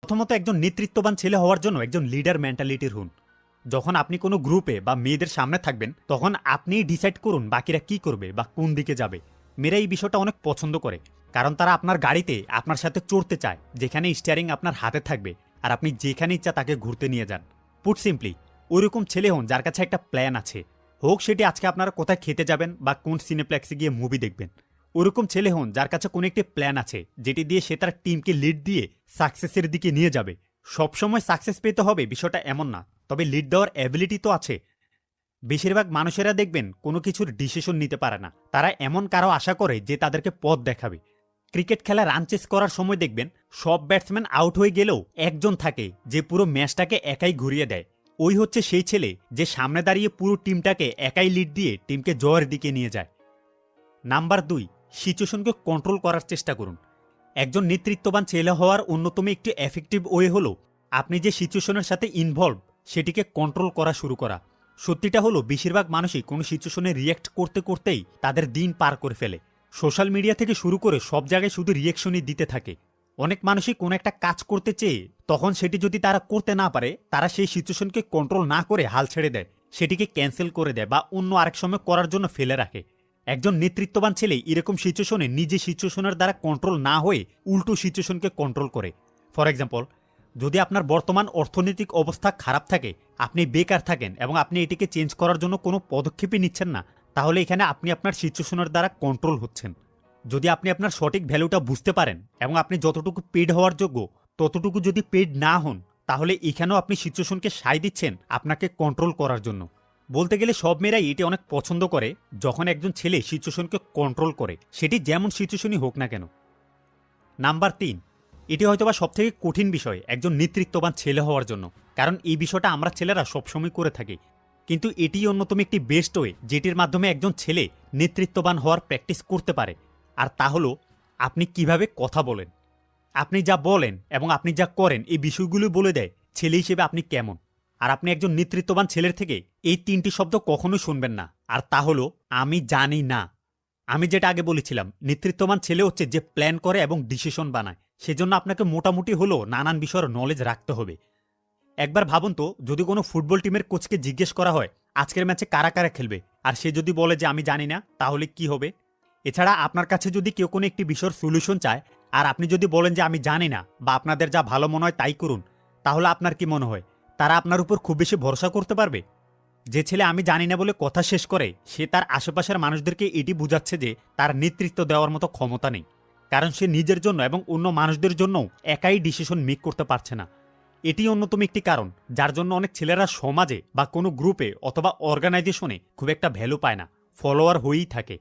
প্রথমত একজন নেতৃত্ববান ছেলে হওয়ার জন্য একজন লিডার মেন্টালিটির হন। যখন আপনি কোনো গ্রুপে বা মেয়েদের সামনে থাকবেন তখন আপনিই ডিসাইড করুন বাকিরা কি করবে বা কোন দিকে যাবে। মেয়েরা এই বিষয়টা অনেক পছন্দ করে, কারণ তারা আপনার গাড়িতে আপনার সাথে চড়তে চায়, যেখানে স্টিয়ারিং আপনার হাতে থাকবে আর আপনি যেখানে ইচ্ছা তাকে ঘুরতে নিয়ে যান। পুট সিম্পলি, ওইরকম ছেলে হন যার কাছে একটা প্ল্যান আছে, হোক সেটি আজকে আপনারা কোথায় খেতে যাবেন বা কোন সিনেপ্লেক্সে গিয়ে মুভি দেখবেন। ওরকম ছেলে হন যার কাছে কোনো একটি প্ল্যান আছে যেটি দিয়ে সে তার টিমকে লিড দিয়ে সাকসেসের দিকে নিয়ে যাবে। সবসময় সাকসেস পেতে হবে বিষয়টা এমন না, তবে লিড দেওয়ার অ্যাবিলিটি তো আছে। বেশিরভাগ মানুষেরা দেখবেন কোনো কিছুর ডিসিশন নিতে পারে না, তারা এমন কারো আশা করে যে তাদেরকে পথ দেখাবে। ক্রিকেট খেলা রান চেস করার সময় দেখবেন সব ব্যাটসম্যান আউট হয়ে গেলেও একজন থাকে যে পুরো ম্যাচটাকে একাই ঘুরিয়ে দেয়। ওই হচ্ছে সেই ছেলে যে সামনে দাঁড়িয়ে পুরো টিমটাকে একাই লিড দিয়ে টিমকে জয়ের দিকে নিয়ে যায়। নাম্বার 2, সিচুয়েশনকে কন্ট্রোল করার চেষ্টা করুন। একজন নেতৃত্ববান ছেলে হওয়ার অন্যতম একটি এফেক্টিভ ওয়ে হলো আপনি যে সিচুয়েশনের সাথে ইনভলভ সেটিকে কন্ট্রোল করা শুরু করা। সত্যিটা হলো বেশিরভাগ মানুষই কোনো সিচুয়েশনে রিয়্যাক্ট করতে করতেই তাদের দিন পার করে ফেলে। সোশ্যাল মিডিয়া থেকে শুরু করে সব জায়গায় শুধু রিয়েকশনই দিতে থাকে। অনেক মানুষই কোনো একটা কাজ করতে চেয়ে তখন সেটি যদি তারা করতে না পারে তারা সেই সিচুয়েশনকে কন্ট্রোল না করে হাল ছেড়ে দেয়, সেটিকে ক্যান্সেল করে দেয় বা অন্য আরেক সময় করার জন্য ফেলে রাখে। একজন নেতৃত্ববান ছেলে এরকম সিচুয়েশনে নিজে সিচুয়েশনের দ্বারা কন্ট্রোল না হয়ে উল্টো সিচুয়েশনকে কন্ট্রোল করে। ফর এক্সাম্পল, যদি আপনার বর্তমান অর্থনৈতিক অবস্থা খারাপ থাকে, আপনি বেকার থাকেন এবং আপনি এটিকে চেঞ্জ করার জন্য কোনো পদক্ষেপই নিচ্ছেন না, তাহলে এখানে আপনি আপনার সিচুয়েশনের দ্বারা কন্ট্রোল হচ্ছেন। যদি আপনি আপনার সঠিক ভ্যালুটা বুঝতে পারেন এবং আপনি যতটুকু পেড হওয়ার যোগ্য ততটুকু যদি পেড না হন, তাহলে এখানেও আপনি সিচুয়েশনকে সায় দিচ্ছেন আপনাকে কন্ট্রোল করার জন্য। বলতে গেলে সব মেয়েরাই এটি অনেক পছন্দ করে যখন একজন ছেলে সিচুয়েশনকে কন্ট্রোল করে, সেটি যেমন সিচুয়েশনই হোক না কেন। নাম্বার 3, এটি হয়তোবা সবথেকে কঠিন বিষয় একজন নেতৃত্ববান ছেলে হওয়ার জন্য, কারণ এই বিষয়টা আমরা ছেলেরা সবসময় করে থাকি, কিন্তু এটি অন্যতম একটি বেস্ট ওয়ে যেটির মাধ্যমে একজন ছেলে নেতৃত্ববান হওয়ার প্র্যাকটিস করতে পারে। আর তা হলো আপনি কিভাবে কথা বলেন। আপনি যা বলেন এবং আপনি যা করেন এই বিষয়গুলো বলে দেয় ছেলে হিসেবে আপনি কেমন। আর আপনি একজন নেতৃত্ববান ছেলের থেকে এই 3টি শব্দ কখনোই শুনবেন না, আর তা হলো আমি জানি না। আমি যেটা আগে বলেছিলাম, নেতৃত্ববান ছেলে হচ্ছে যে প্ল্যান করে এবং ডিসিশন বানায়, সেজন্য আপনাকে মোটামুটি হলেও নানান বিষয়ের নলেজ রাখতে হবে। একবার ভাবুন তো, যদি কোনো ফুটবল টিমের কোচকে জিজ্ঞেস করা হয় আজকের ম্যাচে কারা কারা খেলবে, আর সে যদি বলে যে আমি জানি না, তাহলে কি হবে? এছাড়া আপনার কাছে যদি কেউ কোনো একটি বিষয়ের সলিউশন চায় আর আপনি যদি বলেন যে আমি জানি না বা আপনাদের যা ভালো মনে হয় তাই করুন, তাহলে আপনার কি মনে হয় তারা আপনার উপর খুব বেশি ভরসা করতে পারবে? যে ছেলে আমি জানি না বলে কথা শেষ করে সে তার আশেপাশের মানুষদেরকে এটি বুঝাচ্ছে যে তার নেতৃত্ব দেওয়ার মতো ক্ষমতা নেই, কারণ সে নিজের জন্য এবং অন্য মানুষদের জন্য একাই ডিসিশন মেক করতে পারছে না। এটি অন্যতম একটি কারণ যার জন্য অনেক ছেলেরা সমাজে বা কোনো গ্রুপে অথবা অর্গানাইজেশনে খুব একটা ভ্যালু পায় না, ফলোয়ার হয়েই থাকে।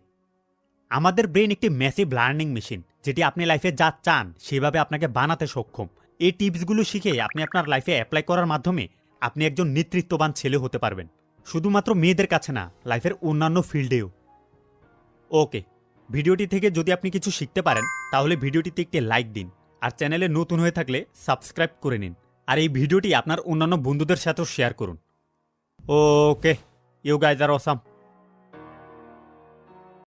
আমাদের ব্রেন একটি ম্যাসিভ লার্নিং মেশিন, যেটি আপনি লাইফে যা চান সেভাবে আপনাকে বানাতে সক্ষম। এই টিপসগুলো শিখে আপনি আপনার লাইফে অ্যাপ্লাই করার মাধ্যমে আপনি একজন নেতৃত্ববান ছেলে হতে পারবেন, শুধুমাত্র মেয়েদের কাছে না, লাইফের অন্যান্য ফিল্ডেও। ওকে, ভিডিওটি থেকে যদি আপনি কিছু শিখতে পারেন তাহলে ভিডিওটিতে একটি লাইক দিন, আর চ্যানেলে নতুন হয়ে থাকলে সাবস্ক্রাইব করে নিন, আর এই ভিডিওটি আপনার অন্যান্য বন্ধুদের সাথেও শেয়ার করুন। ওকে, ইউ গাইজ আর অসাম।